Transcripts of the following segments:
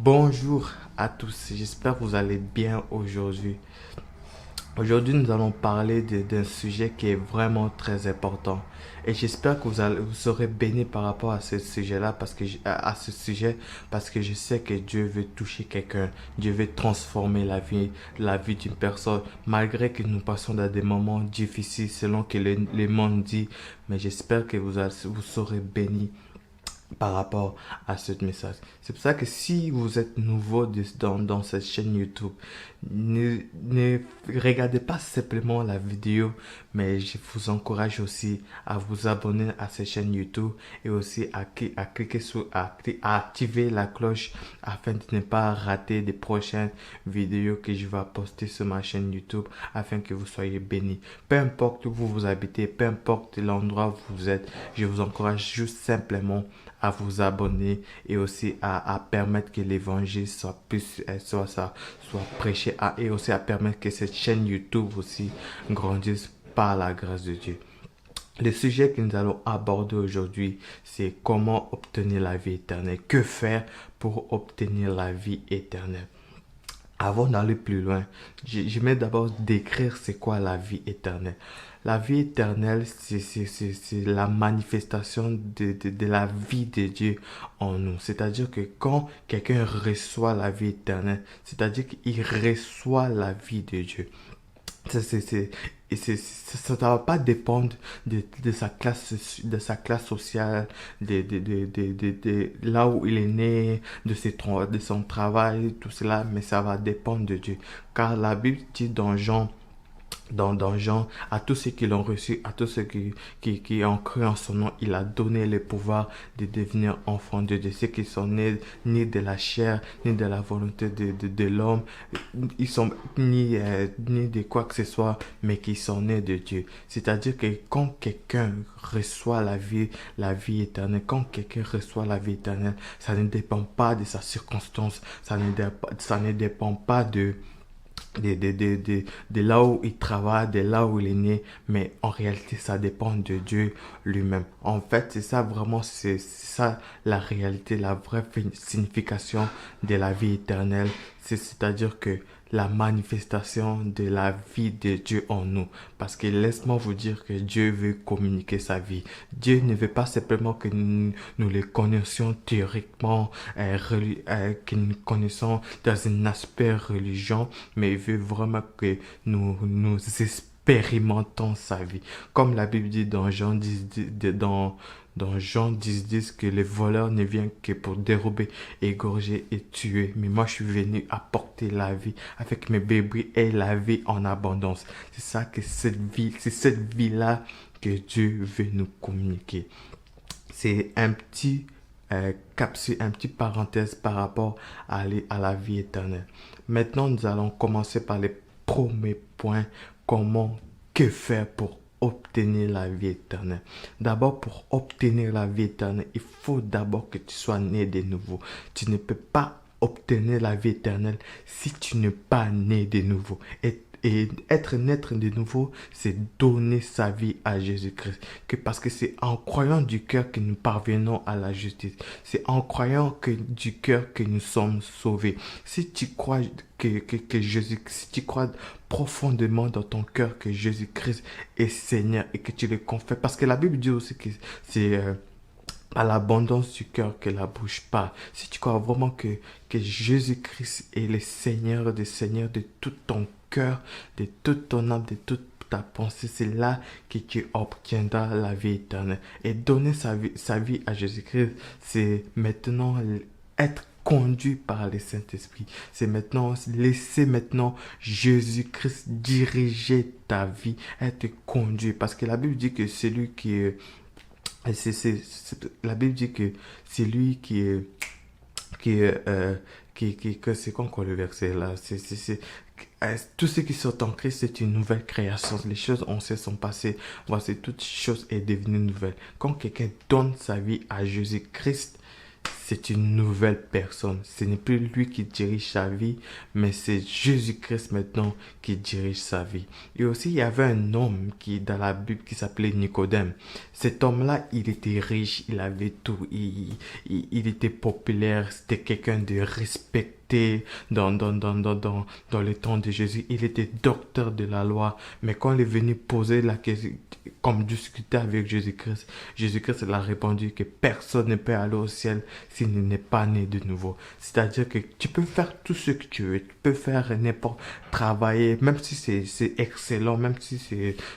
Bonjour à tous, j'espère que vous allez bien aujourd'hui. Aujourd'hui, nous allons parler d'un sujet qui est vraiment très important. Et j'espère que vous serez bénis par rapport à ce sujet-là, à ce sujet, parce que je sais que Dieu veut toucher quelqu'un. Dieu veut transformer la vie d'une personne, malgré que nous passons dans des moments difficiles selon que le monde dit. Mais j'espère que vous serez bénis par rapport à ce message. C'est pour ça que si vous êtes nouveau dans cette chaîne YouTube, ne regardez pas simplement la vidéo, mais je vous encourage aussi à vous abonner à cette chaîne YouTube et aussi à activer la cloche afin de ne pas rater des prochaines vidéos que je vais poster sur ma chaîne YouTube afin que vous soyez bénis. Peu importe où vous habitez, peu importe l'endroit où vous êtes, je vous encourage juste simplement à vous abonner et aussi à permettre que l'évangile soit prêché et aussi à permettre que cette chaîne YouTube aussi grandisse par la grâce de Dieu. Le sujet que nous allons aborder aujourd'hui, c'est comment obtenir la vie éternelle. Que faire pour obtenir la vie éternelle? Avant d'aller plus loin, je vais d'abord décrire c'est quoi la vie éternelle. La vie éternelle, c'est la manifestation de la vie de Dieu en nous. C'est-à-dire que quand quelqu'un reçoit la vie éternelle, c'est-à-dire qu'il reçoit la vie de Dieu. Ça ne va pas dépendre de sa classe sociale, de là où il est né, de son travail, tout cela, mais ça va dépendre de Dieu. Car la Bible dit dans Jean, à tous ceux qui l'ont reçu, à tous ceux qui ont cru en son nom, il a donné le pouvoir de devenir enfants de Dieu. Ceux qui sont nés ni de la chair, ni de la volonté de l'homme, ils sont ni de quoi que ce soit, mais qui sont nés de Dieu. C'est-à-dire que quand quelqu'un reçoit la vie éternelle, quand quelqu'un reçoit la vie éternelle, ça ne dépend pas de sa circonstance, ça ne dépend pas de là où il travaille, de là où il est né, mais en réalité, ça dépend de Dieu lui-même. En fait, c'est ça vraiment, c'est ça la réalité, la vraie signification de la vie éternelle. C'est-à-dire que la manifestation de la vie de Dieu en nous. Parce que laisse-moi vous dire que Dieu veut communiquer sa vie. Dieu ne veut pas simplement que nous le connaissions théoriquement, que nous connaissons dans un aspect religion, mais il veut vraiment que nous expérimentons sa vie. Comme la Bible dit dans Jean 10, dans Jean 10, que le voleur ne vient que pour dérober, égorger et tuer. Mais moi, je suis venu apporter la vie avec mes bébés et la vie en abondance. C'est ça que c'est cette vie-là que Dieu veut nous communiquer. C'est un petit capsule, un petit parenthèse par rapport à la vie éternelle. Maintenant, nous allons commencer par les premiers points. Que faire pour obtenir la vie éternelle? D'abord, pour obtenir la vie éternelle, il faut d'abord que tu sois né de nouveau. Tu ne peux pas obtenir la vie éternelle si tu n'es pas né de nouveau. Et être naître de nouveau, c'est donner sa vie à Jésus-Christ. Parce que c'est en croyant du cœur que nous parvenons à la justice. C'est en croyant du cœur que nous sommes sauvés. Si tu crois si tu crois profondément dans ton cœur que Jésus-Christ est Seigneur et que tu le confesses, parce que la Bible dit aussi que c'est à l'abondance du cœur que la bouche parle. Si tu crois vraiment que Jésus-Christ est le Seigneur des Seigneurs de tout ton cœur, de toute ton âme, de toute ta pensée, c'est là que tu obtiendras la vie éternelle. Et donner sa vie à Jésus-Christ, c'est maintenant être conduit par le Saint-Esprit. C'est maintenant, laisser Jésus-Christ diriger ta vie, être conduit. Parce que la Bible dit que celui qui est la Bible dit que c'est lui c'est quoi encore le verset là? Tout ce qui sont en Christ, c'est une nouvelle création. Les choses anciennes sont passées. Voici, toute chose est devenue nouvelle. Quand quelqu'un donne sa vie à Jésus-Christ, c'est une nouvelle personne. Ce n'est plus lui qui dirige sa vie, mais c'est Jésus-Christ maintenant qui dirige sa vie. Et aussi, il y avait un homme qui, dans la Bible, qui s'appelait Nicodème. Cet homme-là, il était riche, il avait tout, il était populaire, c'était quelqu'un de respecté dans le temps de Jésus. Il était docteur de la loi, mais quand il est venu poser la question, comme discuter avec Jésus-Christ, Jésus-Christ a répondu que personne ne peut aller au ciel s'il n'est pas né de nouveau. C'est-à-dire que tu peux faire tout ce que tu veux, tu peux faire n'importe, travailler, même si c'est excellent, même si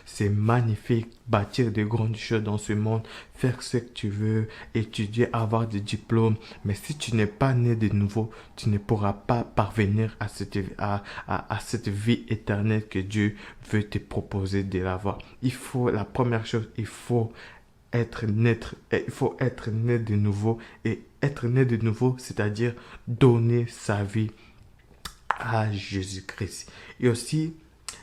c'est magnifique, bâtir de grandes choses dans ce monde, faire ce que tu veux, étudier, avoir des diplômes, mais si tu n'es pas né de nouveau, tu ne pourras pas parvenir à cette vie éternelle que Dieu veut te proposer de l'avoir. La première chose, il faut être né de nouveau, et être né de nouveau, c'est-à-dire donner sa vie à Jésus-Christ. Et aussi,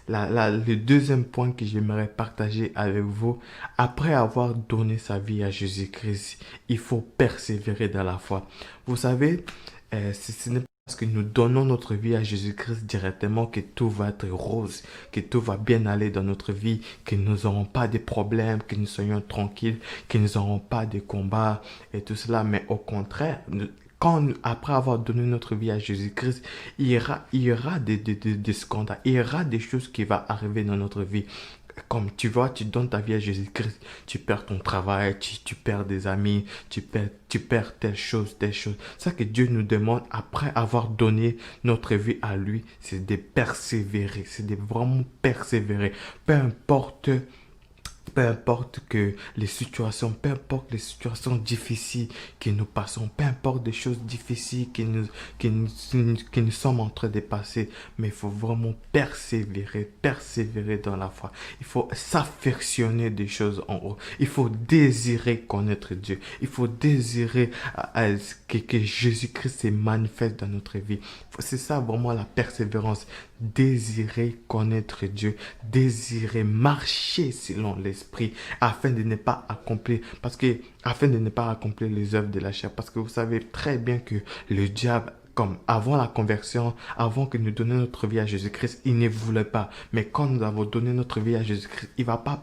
le deuxième point que j'aimerais partager avec vous, après avoir donné sa vie à Jésus-Christ, il faut persévérer dans la foi. Vous savez, ce n'est pas parce que nous donnons notre vie à Jésus-Christ directement que tout va être rose, que tout va bien aller dans notre vie, que nous n'aurons pas de problèmes, que nous soyons tranquilles, que nous n'aurons pas de combats et tout cela. Mais au contraire, après avoir donné notre vie à Jésus-Christ, il y aura des scandales, il y aura des choses qui vont arriver dans notre vie. Comme tu vois, tu donnes ta vie à Jésus-Christ, tu perds ton travail, tu perds des amis, tu perds telle chose, telle chose. Ça que Dieu nous demande après avoir donné notre vie à lui, c'est de persévérer, c'est de vraiment persévérer. Peu importe les situations difficiles que nous passons, peu importe les choses difficiles que nous sommes en train de passer, mais il faut vraiment persévérer dans la foi. Il faut s'affectionner des choses en haut. Il faut désirer connaître Dieu. Il faut désirer que Jésus-Christ se manifeste dans notre vie. C'est ça vraiment la persévérance. Désirer connaître Dieu, désirer marcher selon l'esprit afin de ne pas accomplir les œuvres de la chair, parce que vous savez très bien que le diable, comme avant la conversion, avant que nous donnions notre vie à Jésus-Christ, il ne voulait pas. Mais quand nous avons donné notre vie à Jésus-Christ, il va pas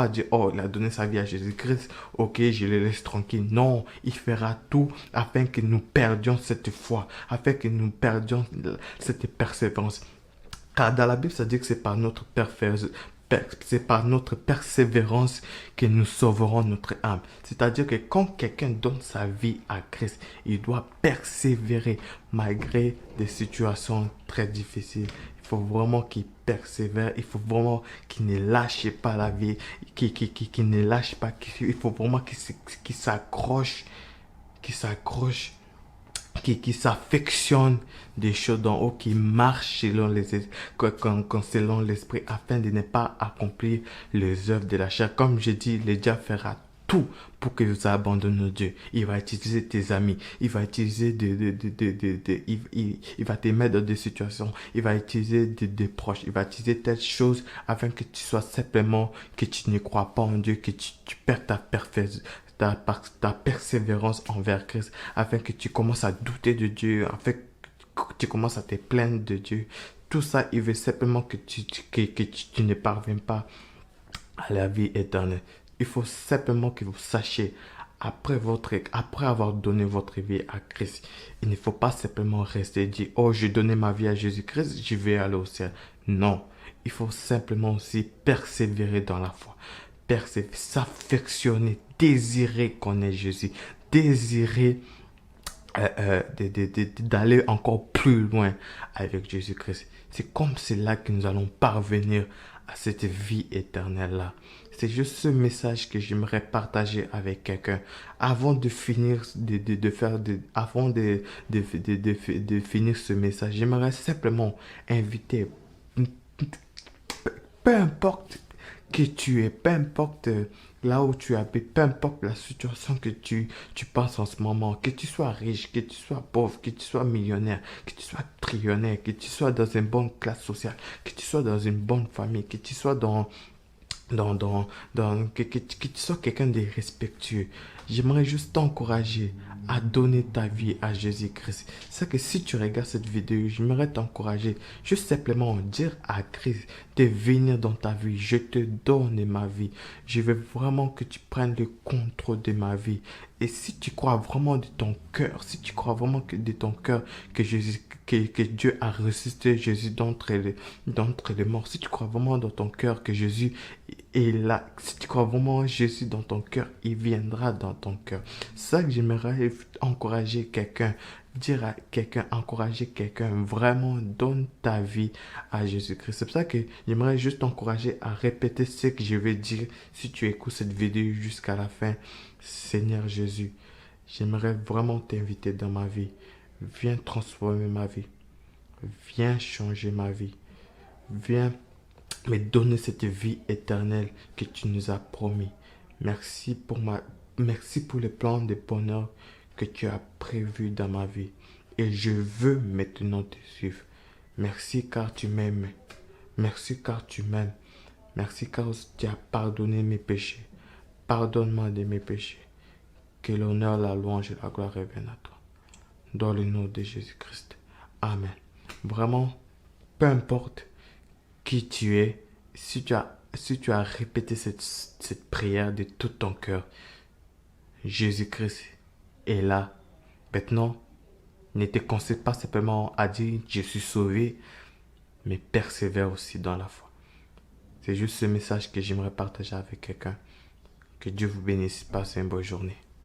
dire, oh, il a donné sa vie à Jésus-Christ, ok, je le laisse tranquille. Non, il fera tout afin que nous perdions cette foi, afin que nous perdions cette persévérance. Car dans la Bible, ça dit que c'est par notre persévérance que nous sauverons notre âme. C'est-à-dire que quand quelqu'un donne sa vie à Christ, il doit persévérer malgré des situations très difficiles. Il faut vraiment qu'il persévère, il faut vraiment qu'il ne lâche pas la vie, qu'il ne lâche pas, il faut vraiment qu'il s'accroche, qui s'affectionne des choses d'en haut, qui marche selon l'esprit, afin de ne pas accomplir les œuvres de la chair. Comme je dis, le diable fera tout pour que vous abandonniez Dieu. Il va utiliser tes amis, il va utiliser il va te mettre dans des situations, il va utiliser des proches, il va utiliser telle chose afin que tu sois simplement, que tu ne crois pas en Dieu, que tu perds ta persévérance envers Christ, afin que tu commences à douter de Dieu, afin que tu commences à te plaindre de Dieu. Tout ça, il veut simplement que tu ne parviennes pas à la vie éternelle. Il faut simplement que vous sachiez, après avoir donné votre vie à Christ, il ne faut pas simplement rester et dire, oh, j'ai donné ma vie à Jésus-Christ, je vais aller au ciel. Non, il faut simplement aussi persévérer dans la foi. S'affectionner, désirer connaître Jésus, désirer d'aller encore plus loin avec Jésus-Christ. C'est comme cela que nous allons parvenir à cette vie éternelle-là. C'est juste ce message que j'aimerais partager avec quelqu'un avant de finir de finir ce message. J'aimerais simplement inviter, peu importe qui tu es, peu importe là où tu habites, peu importe la situation que tu passes en ce moment, que tu sois riche, que tu sois pauvre, que tu sois millionnaire, que tu sois trillionnaire, que tu sois dans une bonne classe sociale, que tu sois dans une bonne famille, que tu sois que tu sois quelqu'un de respectueux. J'aimerais juste t'encourager à donner ta vie à Jésus-Christ. C'est que si tu regardes cette vidéo, j'aimerais t'encourager juste simplement dire à Christ de venir dans ta vie. Je te donne ma vie. Je veux vraiment que tu prennes le contrôle de ma vie. Et si tu crois vraiment de ton cœur, si tu crois vraiment de ton cœur que que Dieu a ressuscité Jésus d'entre les morts, si tu crois vraiment dans ton cœur que Jésus est là, si tu crois vraiment en Jésus dans ton cœur, il viendra dans ton cœur. C'est ça que j'aimerais encourager quelqu'un, dire à quelqu'un, encourager quelqu'un, vraiment donne ta vie à Jésus-Christ. C'est pour ça que j'aimerais juste t'encourager à répéter ce que je vais dire si tu écoutes cette vidéo jusqu'à la fin. Seigneur Jésus, j'aimerais vraiment t'inviter dans ma vie. Viens transformer ma vie. Viens changer ma vie. Viens me donner cette vie éternelle que tu nous as promis. Merci pour le plan de bonheur que tu as prévu dans ma vie. Et je veux maintenant te suivre. Merci car tu m'aimes. Merci car tu m'aimes. Merci car tu as pardonné mes péchés. Pardonne-moi de mes péchés. Que l'honneur, la louange et la gloire reviennent à toi. Dans le nom de Jésus-Christ. Amen. Vraiment, peu importe qui tu es, si tu as répété cette prière de tout ton cœur, Jésus-Christ est là. Maintenant, ne te consacre pas simplement à dire je suis sauvé, mais persévère aussi dans la foi. C'est juste ce message que j'aimerais partager avec quelqu'un. Que Dieu vous bénisse. Passez une bonne journée.